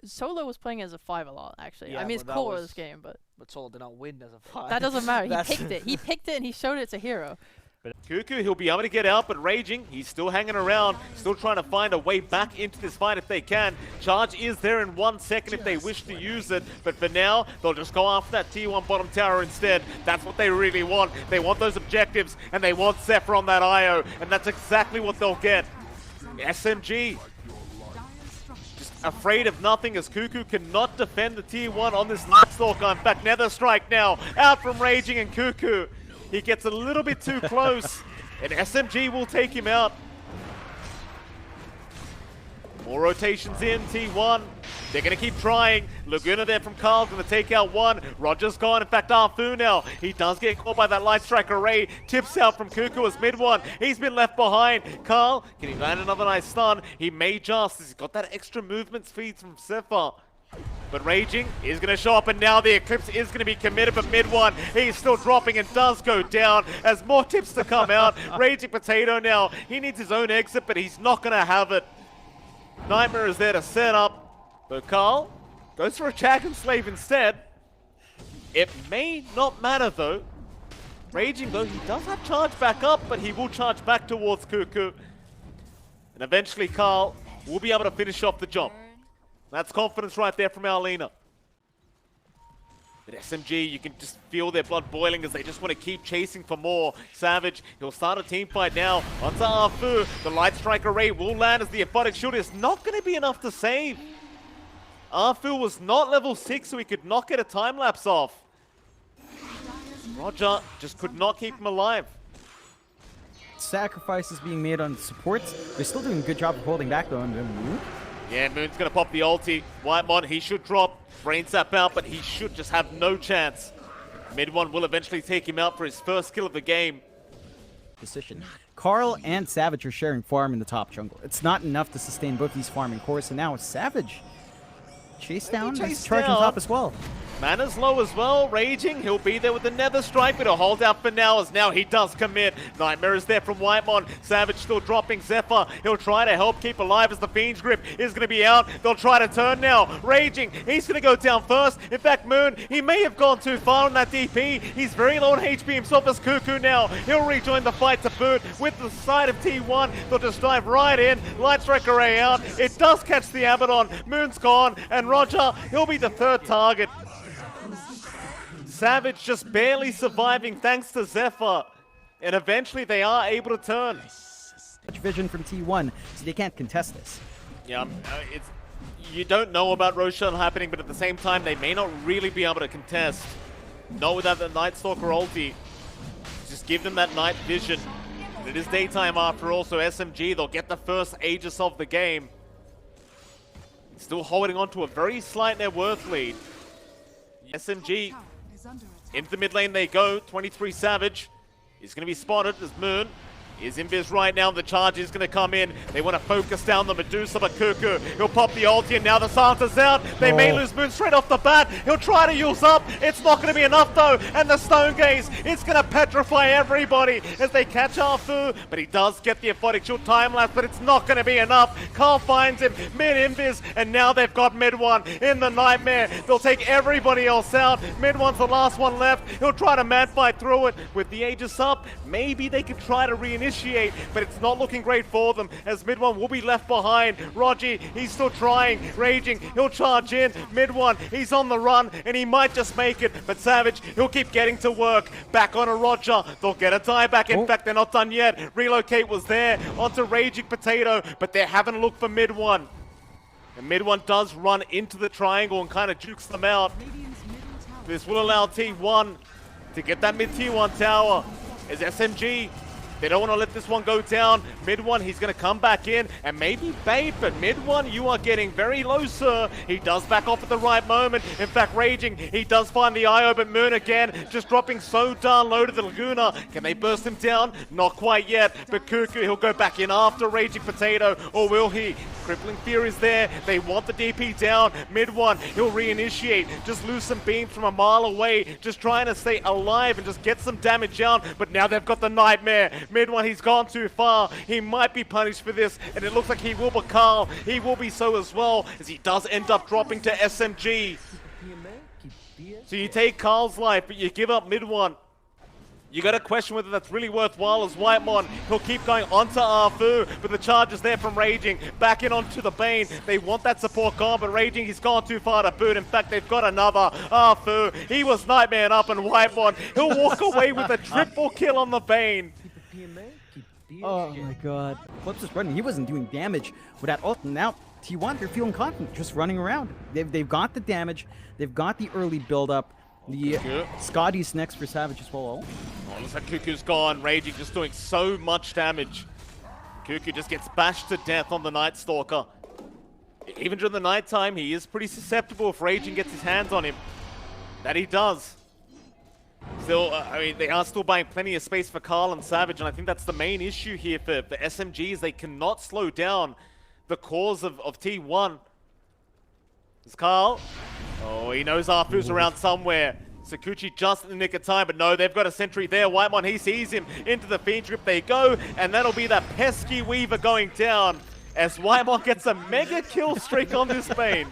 Solo was playing as a 5 a lot, actually. Yeah, I mean, it's but that cool was- this game, but Solo did not win as a 5. that doesn't matter. He picked it. He picked it and he showed it's a hero. Cuckoo, he'll be able to get out, but Raging, he's still hanging around, still trying to find a way back into this fight if they can. Charge is there in 1 second if they wish to use it, but for now, they'll just go after that tier 1 bottom tower instead. That's what they really want. They want those objectives, and they want Zephyr on that IO, and that's exactly what they'll get. SMG, just afraid of nothing as Cuckoo cannot defend the tier 1 on this Night Stalker. In fact, Nether Strike now, out from Raging and Cuckoo. He gets a little bit too close, and SMG will take him out. More rotations in, T1. They're going to keep trying. Laguna there from Carl's going to take out one. Roger's gone. In fact, Arfu now. He does get caught by that Light Strike array. Tips out from Cuckoo as mid one. He's been left behind. Carl, can he land another nice stun? He may just. He's got that extra movement speed from Zephyr. But Raging is going to show up, and now the Eclipse is going to be committed, but mid one, he's still dropping and does go down as more tips to come out. Raging Potato now, he needs his own exit, but he's not going to have it. Nightmare is there to set up, but Carl goes for a Dragon Slave instead. It may not matter though. Raging though, he does have charge back up, but he will charge back towards Cuckoo. And eventually Carl will be able to finish off the job. That's confidence right there from Arlena. But SMG, you can just feel their blood boiling as they just want to keep chasing for more. Savage, he'll start a team fight now. Onto Arfu, the Light Strike array will land as the Aphotic Shooter is not going to be enough to save. Arfu was not level 6, so he could not get a time lapse off. Roger just could not keep him alive. Sacrifices being made on supports. They're still doing a good job of holding back though. Yeah, Moon's going to pop the ulti. Whitemon, he should drop. Brain Sap out, but he should just have no chance. Mid one will eventually take him out for his first kill of the game. Position. Carl and Savage are sharing farm in the top jungle. It's not enough to sustain both these farming cores, and now it's Savage. Chase down, charge on top as well. Mana's low as well. Raging, he'll be there with the Nether Strike, but he'll hold out for now as now he does commit. Nightmare is there from Whitemon. Savage still dropping Zephyr. He'll try to help keep alive as the Fiend's Grip is going to be out. They'll try to turn now. Raging, he's going to go down first. In fact, Moon, he may have gone too far on that DP. He's very low on HP himself as Cuckoo now. He'll rejoin the fight to boot with the side of T1. They'll just dive right in. Light Strike array out. It does catch the Abaddon. Moon's gone, and Roger, he'll be the third target. Savage just barely surviving thanks to Zephyr. And eventually they are able to turn. Much vision from T1, so they can't contest this. Yeah, you don't know about Roshan happening, but at the same time, they may not really be able to contest. Not without the Night Stalker ulti. Just give them that night vision. It is daytime after all, so SMG, they'll get the first Aegis of the game. Still holding on to a very slight net worth lead. SMG, into the mid lane they go. 23 Savage is going to be spotted as Moon is invis right now. The charge is going to come in. They want to focus down the Medusa, but Cuckoo, he'll pop the ulti, and now the Santa's out. They may lose Moon straight off the bat. He'll try to use up. It's not going to be enough though, and the Stone Gaze is going to petrify everybody as they catch Arfu, but he does get the Aphotic Shield time lapse, but it's not going to be enough. Carl finds him mid invis, and now they've got mid one in the Nightmare. They'll take everybody else out. Mid one's the last one left. He'll try to mad fight through it with the Aegis up. Maybe they can try to reinitiate, but it's not looking great for them as mid one will be left behind. Roger, he's still trying. Raging, he'll charge in. Mid one, he's on the run, and he might just make it, but Savage, he'll keep getting to work. Back on a Roger, they'll get a dieback. In fact, they're not done yet. Relocate was there onto Raging Potato, but they're having a look for mid one. And mid one does run into the triangle and kind of jukes them out. This will allow T1 to get that mid tier 1 tower as SMG, they don't want to let this one go down. Mid one, he's going to come back in and maybe bait, but mid one, you are getting very low, sir. He does back off at the right moment. In fact, Raging, he does find the IO, but Moon again, just dropping so darn low to the Laguna. Can they burst him down? Not quite yet, but Cuckoo, he'll go back in after Raging Potato, or will he? Crippling Fear is there. They want the DP down. Mid one, he'll reinitiate. Just lose some beams from a mile away. Just trying to stay alive and just get some damage out. But now they've got the Nightmare. Mid one, he's gone too far. He might be punished for this. And it looks like he will, but Carl, he will be so as well, as he does end up dropping to SMG. So you take Carl's life, but you give up mid one. You got to question whether that's really worthwhile as Whitemon. He'll keep going onto Arfu, but the charge is there from Raging. Back in onto the Bane. They want that support gone, but Raging, he's gone too far to boot. In fact, they've got another Arfu. He was Nightmare up, and Whitemon, he'll walk away with a triple kill on the Bane. Oh my god. Flips is running. He wasn't doing damage with that ult. Now, T1, they're feeling confident, just running around. They've got the damage. They've got the early build-up. The Scotty's next for Savage as well. Oh, looks like Cuckoo's gone. Raging just doing so much damage. Cuckoo just gets bashed to death on the Night Stalker. Even during the nighttime, he is pretty susceptible if Raging gets his hands on him. That he does. Still, I mean, they are still buying plenty of space for Carl and Savage, and I think that's the main issue here for SMGs. They cannot slow down the cause of T1. It's Carl. Oh, he knows Arfu's around somewhere. Sakuchi just in the nick of time, but no, they've got a sentry there. Whitemon, he sees him. Into the Fiend Grip they go, and that'll be that pesky Weaver going down as Whitemon gets a mega kill streak on this Bane.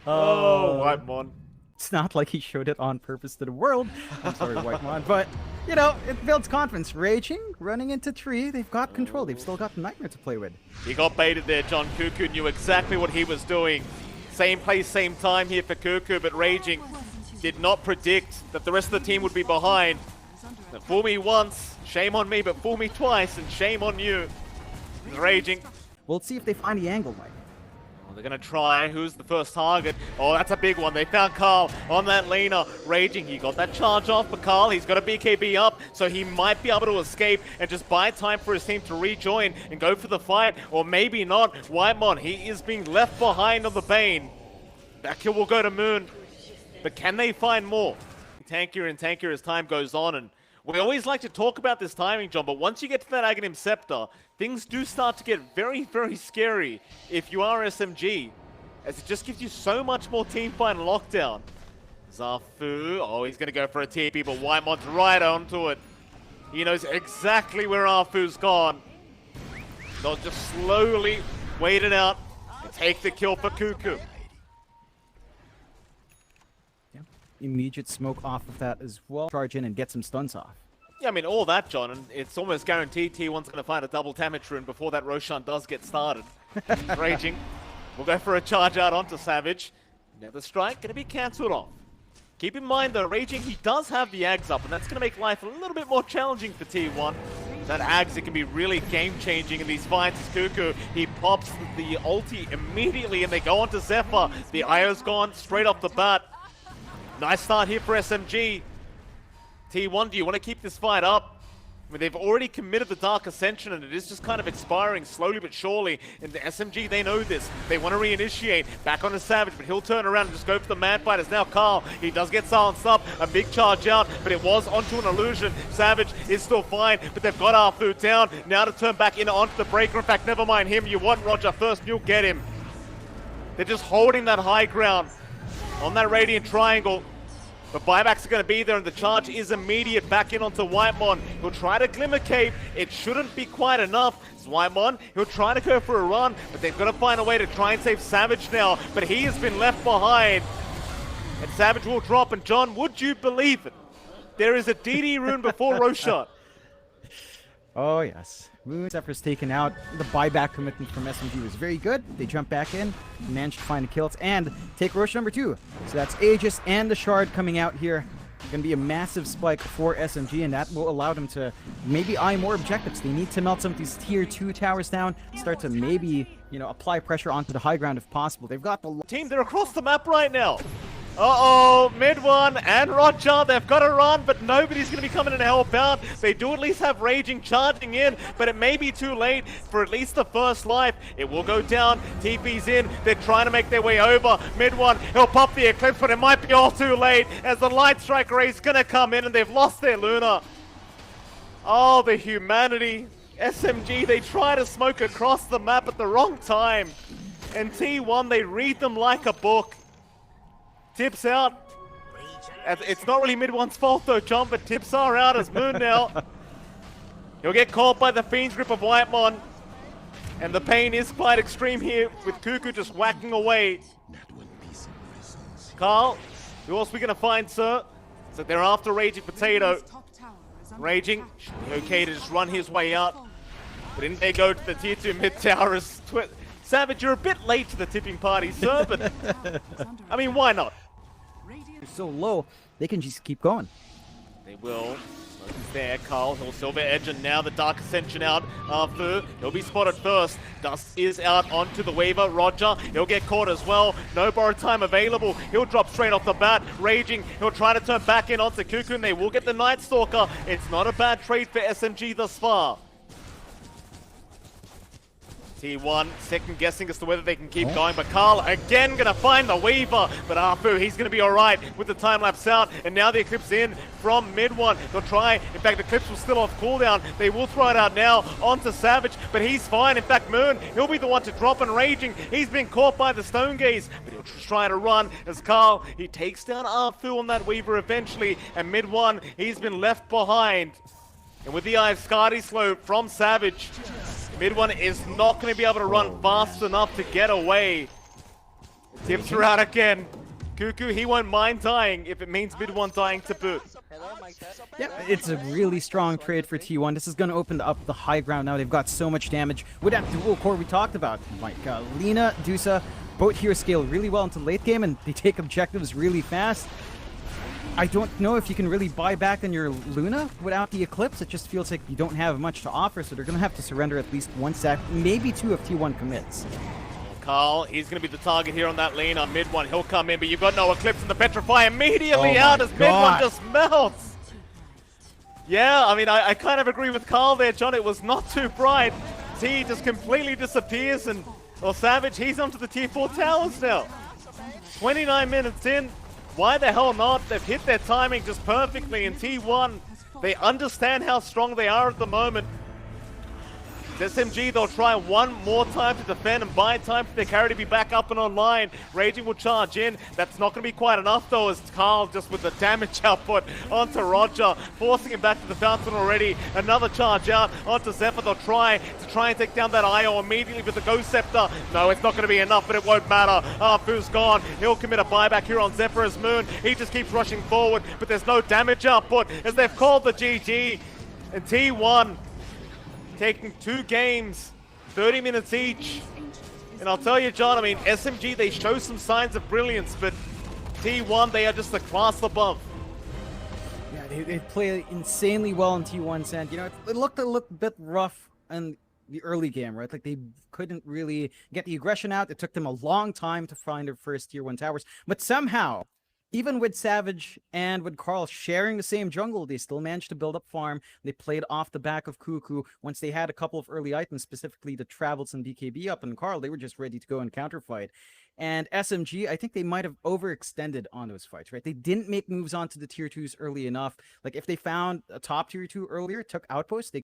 Oh, Whitemon. It's not like he showed it on purpose to the world. I'm sorry, Whitemon, but, you know, it builds confidence. Raging, running into tree, they've got control. They've still got Nightmare to play with. He got baited there, John. Cuckoo knew exactly what he was doing. Same place, same time here for Cuckoo, but Raging did not predict that the rest of the team would be behind. Now, fool me once, shame on me, but fool me twice, and shame on you. Raging. Well, let's see if they find the angle, Mike. They're going to try. Who's the first target? Oh, that's a big one. They found Carl on that laner. Raging, he got that charge off, but Carl, he's got a BKB up, so he might be able to escape and just buy time for his team to rejoin and go for the fight, or maybe not. Whitemon, he is being left behind on the Bane. That kill will go to Moon, but can they find more? Tankier and tankier as time goes on, and we always like to talk about this timing, John, but once you get to that Aghanim Scepter, things do start to get very, very scary if you are SMG, as it just gives you so much more teamfight and lockdown. Zafu, oh, he's going to go for a TP, but Whitemon's right onto it. He knows exactly where Arfu's gone. They'll just slowly wait it out and take the kill for Cuckoo. Immediate smoke off of that as well. Charge in and get some stuns off. Yeah, I mean, all that, John, and it's almost guaranteed T1's going to find a double damage rune before that Roshan does get started. Raging. We'll go for a charge out onto Savage. Now the strike going to be cancelled off. Keep in mind, though, Raging, he does have the Ags up, and that's going to make life a little bit more challenging for T1. That Ags, it can be really game-changing in these fights. As Cuckoo, he pops the ulti immediately, and they go onto Zephyr. The IO's gone straight off the bat. Nice start here for SMG. T1, do you want to keep this fight up? I mean, they've already committed the Dark Ascension, and it is just kind of expiring slowly but surely. And the SMG, they know this. They want to reinitiate. Back on the Savage, but he'll turn around and just go for the man fighters. Now Carl, he does get silenced up. A big charge out, but it was onto an illusion. Savage is still fine, but they've got Arfu down. Now to turn back in onto the breaker. In fact, never mind him. You want Roger first, you'll get him. They're just holding that high ground on that Radiant Triangle. But buybacks are going to be there, and the charge is immediate. Back in onto Whitemon. He'll try to Glimmer Cape. It shouldn't be quite enough. It's Whitemon. He'll try to go for a run, but they've got to find a way to try and save Savage now. But he has been left behind. And Savage will drop. And John, would you believe it? There is a DD rune before Roshan. Oh, yes. Moon Zephyr's taken out. The buyback commitment from SMG was very good. They jump back in, managed to find the kills, and take Roshan number 2. So that's Aegis and the Shard coming out here. Going to be a massive spike for SMG, and that will allow them to maybe eye more objectives. They need to melt some of these tier 2 towers down, start to maybe, you know, apply pressure onto the high ground if possible. They've got the team, they're across the map right now. Uh-oh, mid one and Roger, they've got to run, but nobody's going to be coming in to help out. They do at least have Raging charging in, but it may be too late for at least the first life. It will go down, TP's in, they're trying to make their way over. Mid one, he'll pop the Eclipse, but it might be all too late as the Light Strike Ray is going to come in and they've lost their Luna. Oh, the humanity SMG, they try to smoke across the map at the wrong time. And T1, they read them like a book. Tips out. It's not really Mid1's fault though, John, but tips are out as Moon now. He'll get caught by the Fiend's grip of Whitemon. And the pain is quite extreme here, with Cuckoo just whacking away. Carl, who else are we going to find, sir? So they're after Raging Potato. Raging, okay to just run his way out. But in they go to the tier 2 mid tower. Savage, you're a bit late to the tipping party, sir, but I mean, why not? They're so low, they can just keep going. They will. He's there, Carl. He'll Silver Edge, and now the Dark Ascension out after. He'll be spotted first. Dust is out onto the waiver. Roger, he'll get caught as well. No borrowed time available. He'll drop straight off the bat. Raging, he'll try to turn back in onto Cuckoo, and they will get the Night Stalker. It's not a bad trade for SMG thus far. T1 second guessing as to whether they can keep going, but Carl again gonna find the Weaver, but Afu, he's gonna be alright with the time lapse out, and now the Eclipse in from Mid1. They'll try, in fact the Eclipse was still off cooldown, they will throw it out now onto Savage, but he's fine. In fact Moon, he'll be the one to drop, and Raging, he's been caught by the Stone Gaze, but he'll try to run as Carl, he takes down Afu on that Weaver eventually, and Mid1, he's been left behind. And with the Eye of Skadi Slow from Savage, Mid1 is not going to be able to run fast enough to get away. Tips are out again. Cuckoo, he won't mind dying if it means Mid1 dying to boot. Yeah, it's a really strong trade for T1. This is going to open up the high ground now. They've got so much damage with that dual core we talked about. Like Lina, Dusa, both here scale really well into late game, and they take objectives really fast. I don't know if you can really buy back on your Luna without the Eclipse. It just feels like you don't have much to offer, so they're going to have to surrender at least one sack, maybe two if T1 commits. Carl, he's going to be the target here on that lane on Mid1. He'll come in, but you've got no Eclipse, and the Petrify immediately out as Mid1 just melts. Yeah, I mean, I kind of agree with Carl there, John. It was not too bright. T just completely disappears, and well, Savage, he's onto the tier 4 towers now. 29 minutes in. Why the hell not? They've hit their timing just perfectly in T1. They understand how strong they are at the moment. SMG, they'll try one more time to defend and buy time for their carry to be back up and online. Raging will charge in. That's not going to be quite enough though, as Carl just with the damage output onto Roger, forcing him back to the fountain already. Another charge out onto Zephyr. They'll try and take down that IO immediately with the Ghost Scepter. No, it's not going to be enough, but it won't matter. Arfu's gone. He'll commit a buyback here on Zephyr as Moon. He just keeps rushing forward, but there's no damage output as they've called the GG. And T1 taking 2 games, 30 minutes each. And I'll tell you, John, I mean, SMG, they show some signs of brilliance, but T1, they are just a class above. Yeah, they play insanely well in T1's end. You know, it looked a bit rough in the early game, right? Like, they couldn't really get the aggression out. It took them a long time to find their first tier 1 towers. But somehow, even with Savage and with Carl sharing the same jungle, they still managed to build up farm. They played off the back of Cuckoo. Once they had a couple of early items, specifically the Travels and BKB up, and Carl, they were just ready to go and counterfight. And SMG, I think they might have overextended on those fights, right? They didn't make moves onto the tier 2s early enough. Like, if they found a top tier 2 earlier, took outposts, they